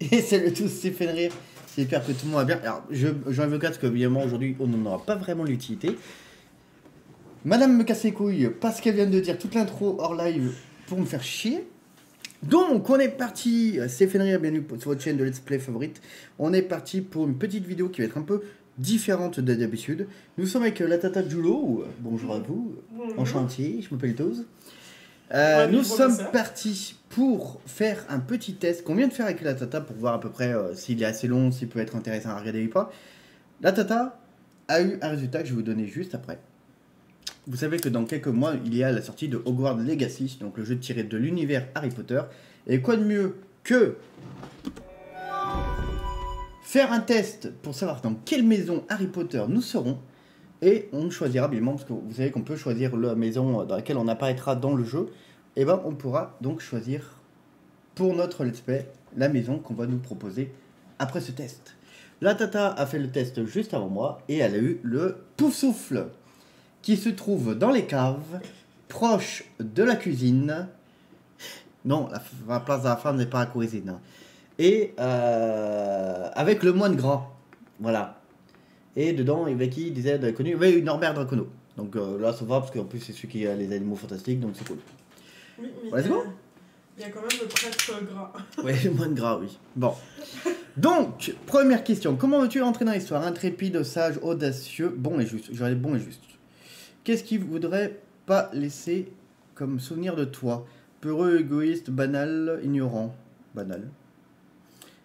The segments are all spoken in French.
Et salut à tous, c'est Fenrir. J'espère que tout le monde va bien. Alors, j'en veux parce qu'évidemment, aujourd'hui, on n'en aura pas vraiment l'utilité. Madame me casse les couilles parce qu'elle vient de dire toute l'intro hors live pour me faire chier. Donc, on est parti. C'est Fenrir, bienvenue sur votre chaîne de Let's Play favorite. On est parti pour une petite vidéo qui va être un peu différente de d'habitude. Nous sommes avec la Tata Julo. Bonjour à vous. Bonjour. Enchanté, je m'appelle Toz. Ouais, Nous sommes professeur. partis pour faire un petit test qu'on vient de faire avec la Tata pour voir à peu près s'il est assez long, s'il peut être intéressant à regarder ou pas. La Tata a eu un résultat que je vais vous donner juste après. Vous savez que dans quelques mois, il y a la sortie de Hogwarts Legacy, donc le jeu tiré de l'univers Harry Potter. Et quoi de mieux que faire un test pour savoir dans quelle maison Harry Potter nous serons. Et on choisira bien, parce que vous savez qu'on peut choisir la maison dans laquelle on apparaîtra dans le jeu. Et ben on pourra donc choisir pour notre let's play la maison qu'on va nous proposer après ce test. La Tata a fait le test juste avant moi et elle a eu le Pouf Souffle qui se trouve dans les caves, proche de la cuisine. Non, la place de la femme n'est pas la cuisine. Et avec le moine gras. Voilà. Et dedans, il y avait qui disait de connu. Il y avait Norbert Dracono. Donc là, ça va parce qu'en plus, c'est celui qui a les animaux fantastiques, donc c'est cool. Oui, mais Ouais, c'est bon. il y a quand même le prêtre gras. Ouais, le moine gras, oui. Bon. Donc, première question. Comment veux-tu entrer dans l'histoire? Intrépide, sage, audacieux, bon et juste. J'aurais bon et juste. Qu'est-ce qui voudrait pas laisser comme souvenir de toi? Peureux, égoïste, banal, ignorant. Banal.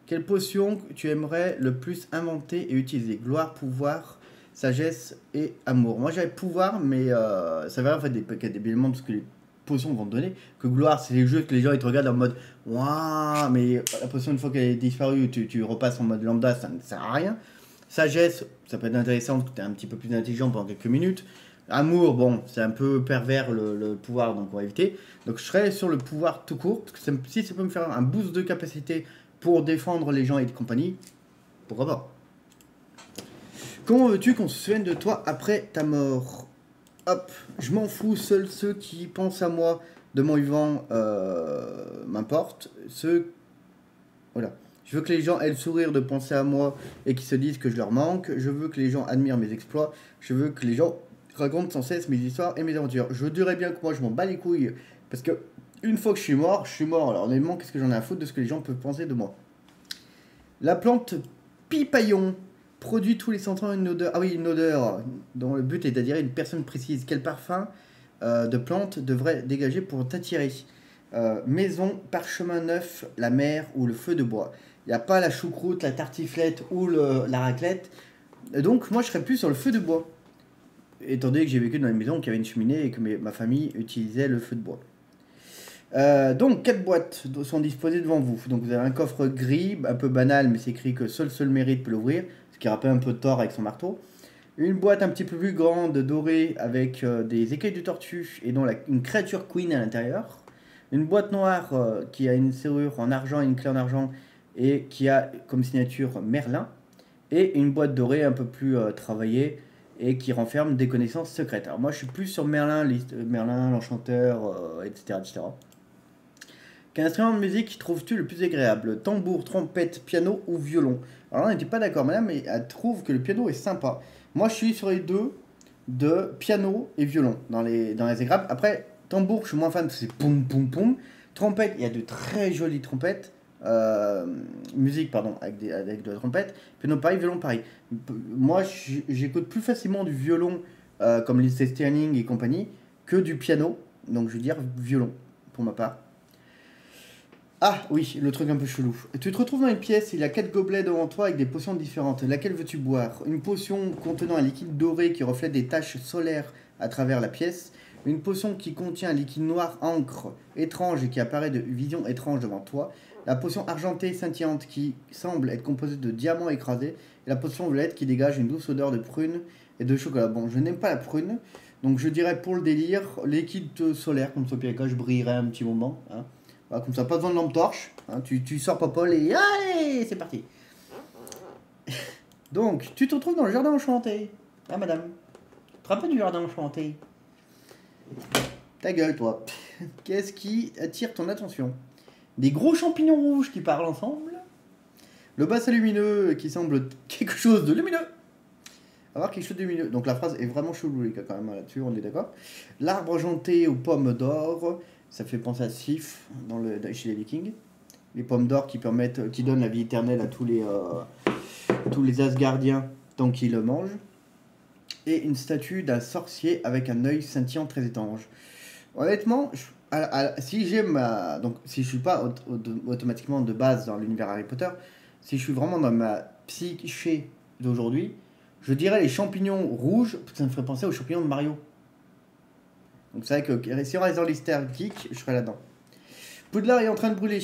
Quelle potion tu aimerais le plus inventer et utiliser? Gloire, pouvoir, sagesse et amour. Moi j'avais pouvoir, mais ça va en fait des éléments de ce que les potions vont te donner. Que gloire, c'est les jeux que les gens ils te regardent en mode waouh, mais la potion une fois qu'elle est disparue, tu repasses en mode lambda, ça ne sert à rien. Sagesse, ça peut être intéressant parce que tu es un petit peu plus intelligent pendant quelques minutes. Amour, bon, c'est un peu pervers le pouvoir, donc on va éviter. Donc je serais sur le pouvoir tout court, parce que si ça peut me faire un boost de capacité pour défendre les gens et de compagnie, pourquoi pas. Comment veux-tu qu'on se souvienne de toi après ta mort? Hop, je m'en fous, seuls ceux qui pensent à moi de mon vivant m'importent. Voilà. Je veux que les gens aient le sourire de penser à moi et qu'ils se disent que je leur manque. Je veux que les gens admirent mes exploits. Je veux que les gens racontent sans cesse mes histoires et mes aventures. Je dirais bien que moi je m'en bats les couilles parce que une fois que je suis mort, je suis mort. Alors honnêtement, qu'est-ce que j'en ai à foutre de ce que les gens peuvent penser de moi? La plante pipaillon produit tous les 100 ans une odeur. Ah oui, une odeur dont le but est d'attirer une personne précise. Quel parfum de plante devrait dégager pour t'attirer? Maison, parchemin neuf, la mer ou le feu de bois. Il n'y a pas la choucroute, la tartiflette ou la raclette. Donc moi je serais plus sur le feu de bois. Étant donné que j'ai vécu dans une maison qui avait une cheminée et que ma famille utilisait le feu de bois. Donc 4 boîtes sont disposées devant vous. Donc vous avez un coffre gris, un peu banal, mais c'est écrit que seul mérite peut l'ouvrir, ce qui rappelle un peu Thor avec son marteau. Une boîte un petit peu plus grande, dorée, avec des écailles de tortue et dont une créature queen à l'intérieur. Une boîte noire qui a une serrure en argent et une clé en argent et qui a comme signature Merlin. Et une boîte dorée un peu plus travaillée et qui renferme des connaissances secrètes. Alors moi je suis plus sur Merlin, Merlin l'enchanteur, etc., etc. Quel instrument de musique trouves-tu le plus agréable? Tambour, trompette, piano ou violon? Alors là, on n'était pas d'accord, madame, mais elle trouve que le piano est sympa. Moi, je suis sur les deux de piano et violon dans les agréables. Après, tambour, je suis moins fan parce que c'est poum poum poum. Trompette, il y a de très jolies trompettes. Musique, pardon, avec de la trompette. Piano, pareil, violon, pareil. Moi, j'écoute plus facilement du violon comme Lindsey Stirling et compagnie que du piano. Donc, je veux dire violon pour ma part. Ah oui, le truc un peu chelou. Tu te retrouves dans une pièce, il y a 4 gobelets devant toi avec des potions différentes. Laquelle veux-tu boire? Une potion contenant un liquide doré qui reflète des taches solaires à travers la pièce. Une potion qui contient un liquide noir encre étrange et qui apparaît de vision étrange devant toi. La potion argentée scintillante qui semble être composée de diamants écrasés. Et la potion violette qui dégage une douce odeur de prune et de chocolat. Bon, je n'aime pas la prune, donc je dirais pour le délire, liquide solaire, comme ça, puis je brillerai un petit moment. Hein. Voilà, comme ça, pas besoin de lampe torche. Hein, tu sors Popol et allez, c'est parti. Donc, tu te retrouves dans le jardin enchanté. Ah, madame. Tu te rappelles du jardin enchanté? Ta gueule, toi. Qu'est-ce qui attire ton attention? Des gros champignons rouges qui parlent ensemble? Le bassin lumineux qui semble quelque chose de lumineux. Avoir quelque chose de lumineux. Donc la phrase est vraiment chelou les gars quand même là-dessus, on est d'accord. L'arbre argenté aux pommes d'or, ça fait penser à Sif chez les Vikings. Les pommes d'or qui donnent la vie éternelle à tous les Asgardiens tant qu'ils le mangent. Et une statue d'un sorcier avec un œil scintillant très étrange. Honnêtement, si j'ai donc si je suis pas automatiquement de base dans l'univers Harry Potter, si je suis vraiment dans ma psyché d'aujourd'hui, je dirais les champignons rouges, ça me ferait penser aux champignons de Mario. Donc c'est vrai que si on reste dans l'Easter geek, je serais là-dedans. Poudlard est en train de brûler.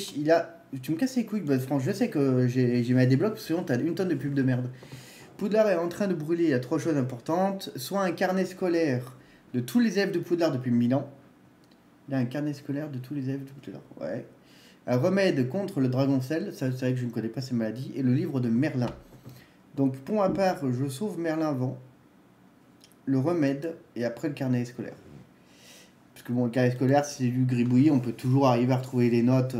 Tu me casses les couilles, franchement, je sais que j'ai mis à des blocs, parce que sinon t'as une tonne de pubs de merde. Poudlard est en train de brûler, il y a 3 choses importantes. Soit un carnet scolaire de tous les élèves de Poudlard depuis 1000 ans. Il y a un carnet scolaire de tous les élèves de Poudlard, ouais. Un remède contre le dragoncelle, ça c'est vrai que je ne connais pas ces maladies. Et le livre de Merlin. Donc pour ma part, je sauve Merlin avant, le remède et après le carnet scolaire. Parce que bon, le carnet scolaire, si c'est du gribouillis, on peut toujours arriver à retrouver les notes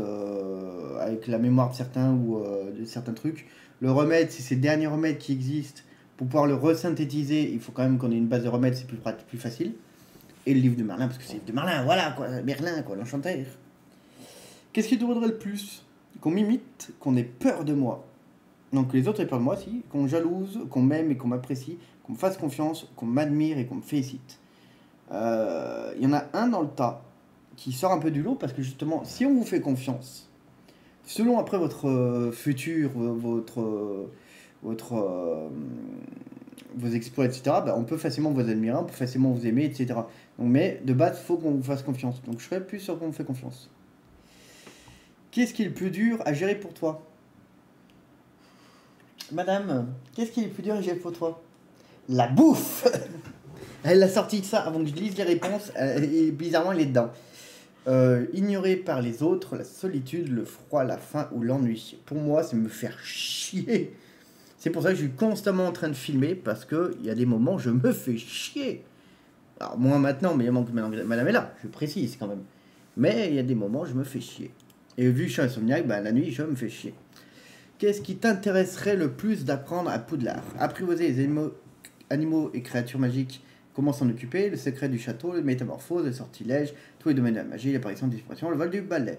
avec la mémoire de certains ou de certains trucs. Le remède, si c'est le dernier remède qui existe, pour pouvoir le resynthétiser, il faut quand même qu'on ait une base de remède, c'est plus facile. Et le livre de Merlin, parce que c'est le livre de Merlin, voilà quoi, Merlin quoi, l'enchanteur. Qu'est-ce qui te vaudrait le plus? Qu'on m'imite, qu'on ait peur de moi. Donc les autres aient peur de moi, si. Qu'on jalouse, qu'on m'aime et qu'on m'apprécie, qu'on me fasse confiance, qu'on m'admire et qu'on me félicite. Il y en a un dans le tas qui sort un peu du lot parce que justement, si on vous fait confiance, selon après votre futur, vos exploits, etc., bah, on peut facilement vous admirer, on peut facilement vous aimer, etc. Donc, mais de base, il faut qu'on vous fasse confiance. Donc je serais plus sûr qu'on vous fait confiance. Qu'est-ce qui est le plus dur à gérer pour toi? Madame, qu'est-ce qui est le plus dur à gérer pour toi? La bouffe. Elle a sorti de ça avant que je lise les réponses, et bizarrement, elle est dedans. Ignoré par les autres, la solitude, le froid, la faim ou l'ennui. Pour moi, c'est me faire chier. C'est pour ça que je suis constamment en train de filmer, parce qu'il y a des moments où je me fais chier. Alors, moins maintenant, mais maintenant que madame est là, je précise quand même. Mais il y a des moments où je me fais chier. Et vu que je suis insomniaque, bah, la nuit, je me fais chier. Qu'est-ce qui t'intéresserait le plus d'apprendre à Poudlard? Apprivoiser les animaux et créatures magiques. Comment s'en occuper? Le secret du château, le métamorphose, le sortilège, tous les domaines de la magie, l'apparition, la disparition, le vol du balai.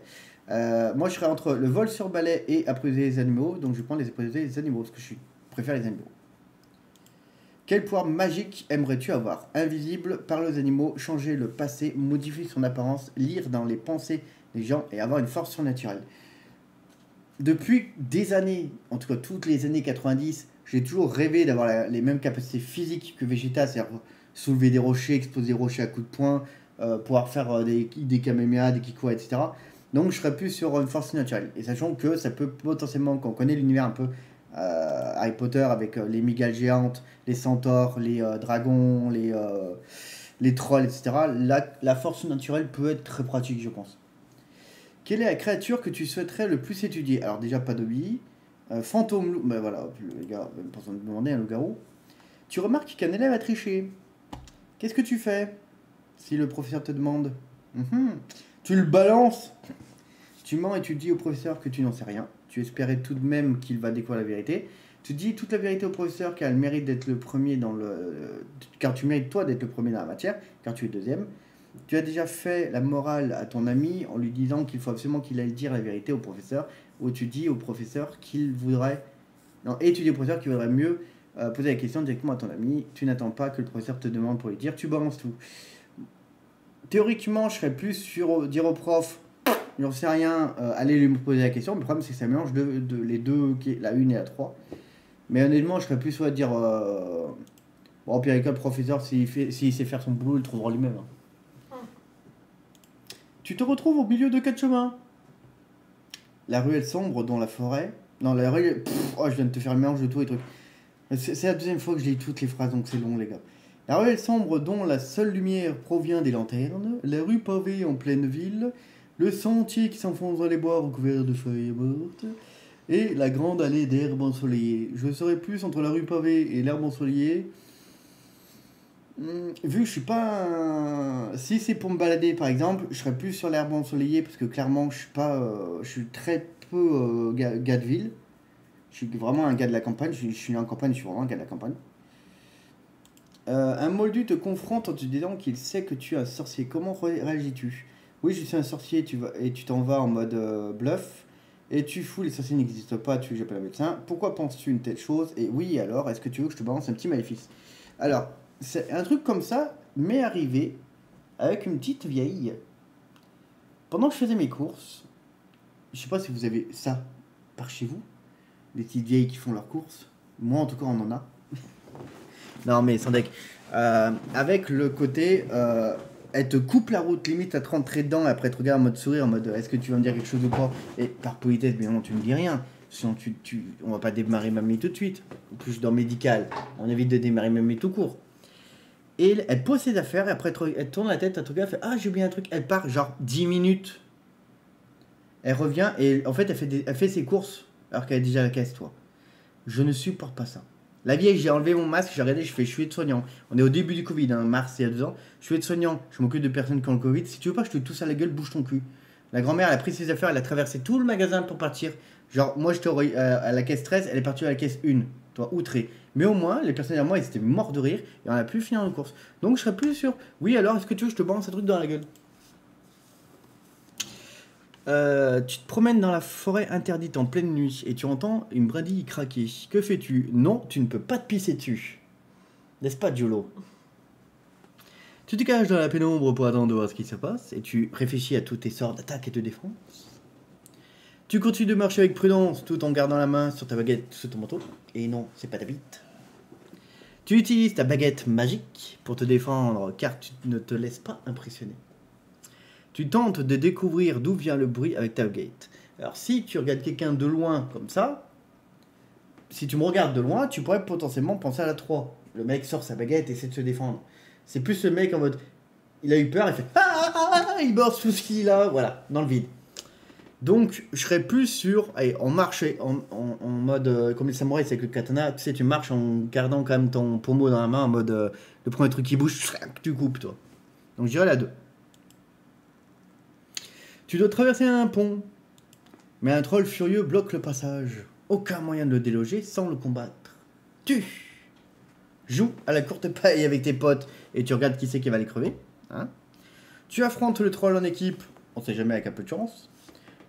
Moi, je serais entre le vol sur balai et apprivoiser les animaux, donc je vais prendre apprivoiser les animaux, parce que je préfère les animaux. Quel pouvoir magique aimerais-tu avoir? Invisible, parler aux animaux, changer le passé, modifier son apparence, lire dans les pensées des gens et avoir une force surnaturelle. Depuis des années, en tout cas toutes les années 90, j'ai toujours rêvé d'avoir les mêmes capacités physiques que Vegeta, c'est-à-dire soulever des rochers, exploser des rochers à coups de poing, pouvoir faire des Kamehameha, des Kikoa, etc. Donc je serais plus sur une force naturelle. Et sachant que ça peut potentiellement, quand on connaît l'univers un peu Harry Potter avec les migales géantes, les centaures, les dragons, les trolls, etc., la force naturelle peut être très pratique, je pense. Quelle est la créature que tu souhaiterais le plus étudier? Alors déjà, pas d'obéi. Fantôme loup. Ben voilà, les gars, même pas besoin de demander un loup-garou. Tu remarques qu'un élève a triché. Qu'est-ce que tu fais si le professeur te demande? Tu le balances. Tu mens et tu dis au professeur que tu n'en sais rien. Tu espérais tout de même qu'il va découvrir la vérité. Tu dis toute la vérité au professeur car elle mérite d'être le premier car tu mérites toi d'être le premier dans la matière, car tu es deuxième. Tu as déjà fait la morale à ton ami en lui disant qu'il faut absolument qu'il aille dire la vérité au professeur, ou tu dis au professeur qu'il voudrait... Non, et tu dis au professeur qu'il vaudrait mieux poser la question directement à ton ami. Tu n'attends pas que le professeur te demande pour lui dire, tu balances tout. Théoriquement, je serais plus sur dire au prof, j'en sais rien, allez lui poser la question. Le problème, c'est que ça mélange les deux, la 1 et la 3. Mais honnêtement, je serais plus soit à dire... Bon, puis avec le professeur, s'il sait faire son boulot, il le trouvera lui-même. Hein. Tu te retrouves au milieu de 4 chemins. La ruelle sombre dans la forêt. Non, la ruelle... oh, je viens de te faire le mélange de tous les trucs. C'est la deuxième fois que je lis toutes les phrases, donc c'est long, les gars. La ruelle sombre dont la seule lumière provient des lanternes. La rue pavée en pleine ville. Le sentier qui s'enfonce dans les bois recouverts de feuilles mortes. Et la grande allée d'herbes ensoleillées. Je serais plus entre la rue pavée et l'herbe ensoleillée. Vu que je suis pas si c'est pour me balader par exemple, je serais plus sur l'herbe ensoleillée parce que clairement je suis très peu gars de ville. Je suis vraiment un gars de la campagne. Je suis né en campagne, je suis vraiment un gars de la campagne. Un moldu te confronte en te disant qu'il sait que tu es un sorcier. Comment réagis-tu? Oui, je suis un sorcier et tu t'en vas en mode bluff. Et tu fous, les sorciers n'existent pas, j'appelle un médecin. Pourquoi penses-tu une telle chose? Et oui, alors, est-ce que tu veux que je te balance un petit maléfice? Alors, c'est un truc comme ça m'est arrivé avec une petite vieille. Pendant que je faisais mes courses, je sais pas si vous avez ça par chez vous, des petites vieilles qui font leurs courses. Moi, en tout cas, on en a. Non, mais sans deck. Avec le côté, elle te coupe la route, limite à te rentrer dedans, et après te regarde en mode sourire, en mode est-ce que tu vas me dire quelque chose ou pas? Et par politesse, bien non, tu me dis rien. Sinon, on va pas démarrer mamie tout de suite. En plus, dans médical, on évite de démarrer mamie tout court. Et elle pose ses affaires, et après, elle tourne la tête, elle te regarde, elle fait ah, j'ai oublié un truc. Elle part genre 10 minutes. Elle revient, et en fait, elle fait ses courses, alors qu'elle est déjà à la caisse, toi. Je ne supporte pas ça. La vieille, j'ai enlevé mon masque, j'ai regardé, je fais, je suis aide-soignant. On est au début du Covid, hein, mars, il y a 2 ans. Je suis aide-soignant, je m'occupe de personnes qui ont le Covid. Si tu veux pas, je te tousse à la gueule, bouge ton cul. La grand-mère, elle a pris ses affaires, elle a traversé tout le magasin pour partir. Genre, moi, j'étais à la caisse 13, elle est partie à la caisse 1. Toi, outré. Mais au moins, les personnes derrière moi, ils étaient morts de rire et on a pu finir nos courses. Donc, je serais plus sûr. Oui, alors, est-ce que tu veux que je te balance un truc dans la gueule? Tu te promènes dans la forêt interdite en pleine nuit et tu entends une brindille craquer. Que fais-tu? Non, tu ne peux pas te pisser dessus. N'est-ce pas, Giolo? Tu te caches dans la pénombre pour attendre de voir ce qui se passe et tu réfléchis à tous tes sorts d'attaque et de défense. Tu continues de marcher avec prudence tout en gardant la main sur ta baguette sous ton manteau. Et non, c'est pas ta bite. Tu utilises ta baguette magique pour te défendre car tu ne te laisses pas impressionner. Tu tentes de découvrir d'où vient le bruit avec ta baguette. Alors si tu regardes quelqu'un de loin comme ça, si tu me regardes de loin, tu pourrais potentiellement penser à la 3. Le mec sort sa baguette et essaie de se défendre. C'est plus le mec en mode, il a eu peur, il fait il borde tout ce qu'il a, voilà, dans le vide. Donc je serais plus sûr, allez, on marche en mode, comme les samouraïs c'est avec le katana, tu sais, tu marches en gardant quand même ton pommeau dans la main, en mode, le premier truc qui bouge, tu coupes toi. Donc je dirais la 2. Tu dois traverser un pont, mais un troll furieux bloque le passage. Aucun moyen de le déloger sans le combattre. Tu joues à la courte paille avec tes potes et tu regardes qui c'est qui va les crever. Hein, tu affrontes le troll en équipe, on sait jamais avec un peu de chance.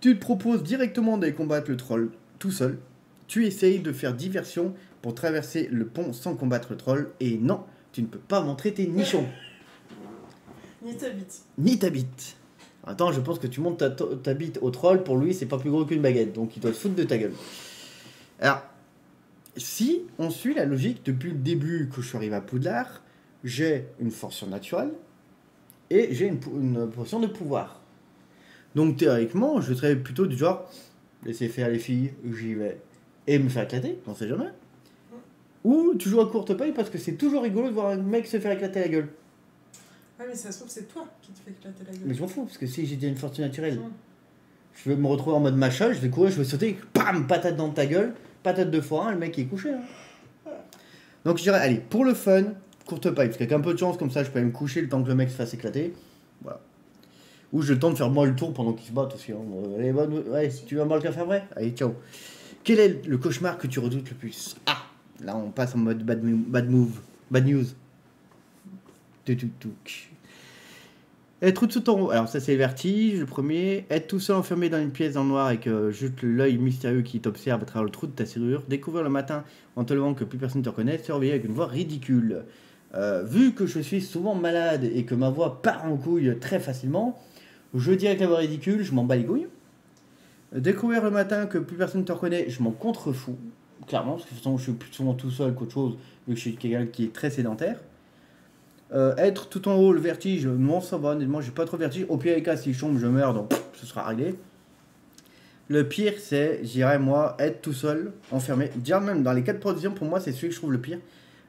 Tu te proposes directement d'aller combattre le troll tout seul. Tu essayes de faire diversion pour traverser le pont sans combattre le troll. Et non, tu ne peux pas montrer tes nichons. Ni ta bite. Ni ta bite. Attends, je pense que tu montes ta bite au troll, pour lui, c'est pas plus gros qu'une baguette, donc il doit se foutre de ta gueule. Alors, si on suit la logique depuis le début que je suis arrivé à Poudlard, j'ai une force surnaturelle et j'ai une potion de pouvoir. Donc théoriquement, je serais plutôt du genre, laisser faire les filles, j'y vais, et me faire éclater, on sait jamais. Ou tu joues à courte paille parce que c'est toujours rigolo de voir un mec se faire éclater la gueule. Ouais, mais ça se trouve, c'est toi qui te fais éclater la gueule. Mais je m'en fous, parce que si j'ai déjà une force naturelle, je vais me retrouver en mode machin, je vais courir, je vais sauter, pam, patate dans ta gueule, patate de forain, le mec il est couché. Hein. Donc je dirais, allez, pour le fun, courte paille, parce qu'avec un peu de chance, comme ça, je peux aller me coucher le temps que le mec se fasse éclater. Voilà. Ou je tente de faire moi le tour pendant qu'il se bat aussi. Hein. Allez, ouais, si tu veux boire le café après, allez, ciao. Quel est le cauchemar que tu redoutes le plus? Ah, là on passe en mode bad news. Être tout seul en haut. Alors ça c'est le vertige, le premier. Être tout seul enfermé dans une pièce dans le noir avec juste l'œil mystérieux qui t'observe à travers le trou de ta serrure. Découvrir le matin en te levant que plus personne ne te reconnaît. Se réveiller avec une voix ridicule. Vu que je suis souvent malade et que ma voix part en couille très facilement, je dirais que la voix ridicule, je m'en bats les couilles. Découvrir le matin que plus personne ne te reconnaît, je m'en contrefous. Clairement, parce que de toute façon je suis plus souvent tout seul qu'autre chose, vu que je suis quelqu'un qui est très sédentaire. Être tout en haut, le vertige, non, ça va, honnêtement, j'ai pas trop de vertige. Au pire des cas, si je tombe, je meurs, donc ce sera réglé. Le pire, c'est, j'irais moi, être tout seul, enfermé. Déjà, même dans les 4 positions, pour moi, c'est celui que je trouve le pire.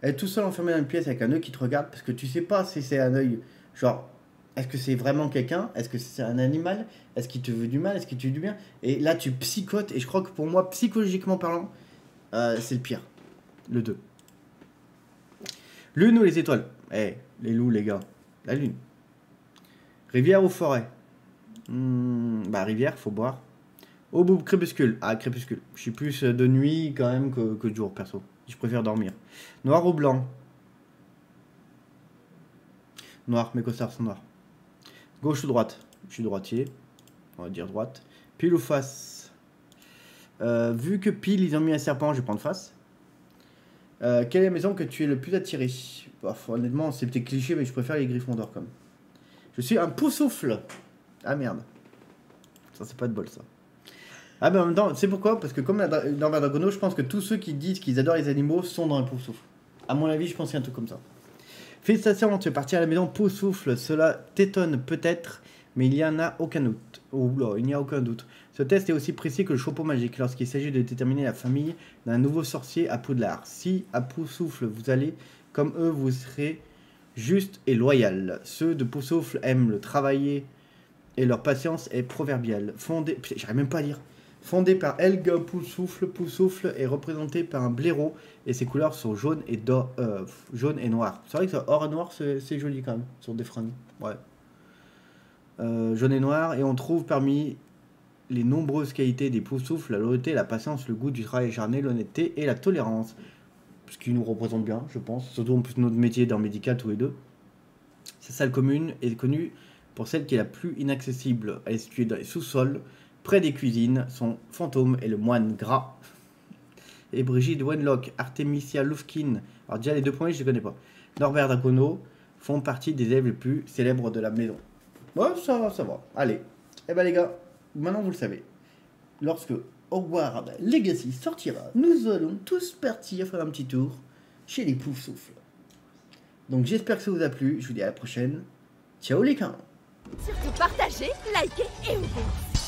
Être tout seul, enfermé dans une pièce avec un œil qui te regarde, parce que tu sais pas si c'est un œil, genre, est-ce que c'est vraiment quelqu'un? Est-ce que c'est un animal? Est-ce qu'il te veut du mal? Est-ce qu'il te veut du bien? Et là, tu psychotes, et je crois que pour moi, psychologiquement parlant, c'est le pire. Le 2. Lune ou les étoiles? Les loups, les gars. La lune. Rivière ou forêt? Rivière, faut boire. Au bout, crépuscule. Ah, crépuscule. Je suis plus de nuit quand même que de jour, perso. Je préfère dormir. Noir ou blanc? Noir, mes costards sont noirs. Gauche ou droite? Je suis droitier. On va dire droite. Pile ou face? Vu que pile, ils ont mis un serpent, je vais prendre face. Quelle est la maison que tu es le plus attiré? Bah, honnêtement, c'est peut-être cliché, mais je préfère les griffons d'or quand même. Je suis un poussoufle. Ah merde. Ça, c'est pas de bol, ça. Ah, mais en même temps, c'est pourquoi? Parce que comme dans Dragono, je pense que tous ceux qui disent qu'ils adorent les animaux sont dans un poussoufle. À mon avis, je pense qu'il y a un truc comme ça. Félicitations, tu es parti à la maison poussoufle. Cela t'étonne peut-être, mais il n'y en a aucun doute. Oula, il n'y a aucun doute. Ce test est aussi précis que le chapeau magique lorsqu'il s'agit de déterminer la famille d'un nouveau sorcier à Poudlard. Si à Poussoufle vous allez comme eux, vous serez juste et loyal. Ceux de Poussoufle aiment le travailler et leur patience est proverbiale. Putain, j'arrive même pas à lire. Fondé par Helga Poussoufle, Poussoufle est représenté par un blaireau et ses couleurs sont jaune et noir. C'est vrai que ça, or et noir, c'est joli quand même sur des fringues. Ouais. Jaune et noir, et on trouve parmi les nombreuses qualités des Poussoufles la loyauté, la patience, le goût du travail acharné, l'honnêteté et la tolérance. Ce qui nous représente bien, je pense. Surtout en plus notre métier dans le médical tous les deux. Cette salle commune est connue pour celle qui est la plus inaccessible. Elle est située dans les sous-sols, près des cuisines. Son fantôme est le moine gras. Et Brigitte Wenlock, Artemisia Lufkin, alors déjà les deux premiers je ne connais pas, Norbert Dragono font partie des élèves les plus célèbres de la maison. Ouais, ça va. Allez. Eh ben les gars, maintenant vous le savez. Lorsque Hogwarts Legacy sortira, nous allons tous partir faire un petit tour chez les Poussoufles. Donc j'espère que ça vous a plu. Je vous dis à la prochaine. Ciao les gars. Surtout partagez, likez et ouvrez.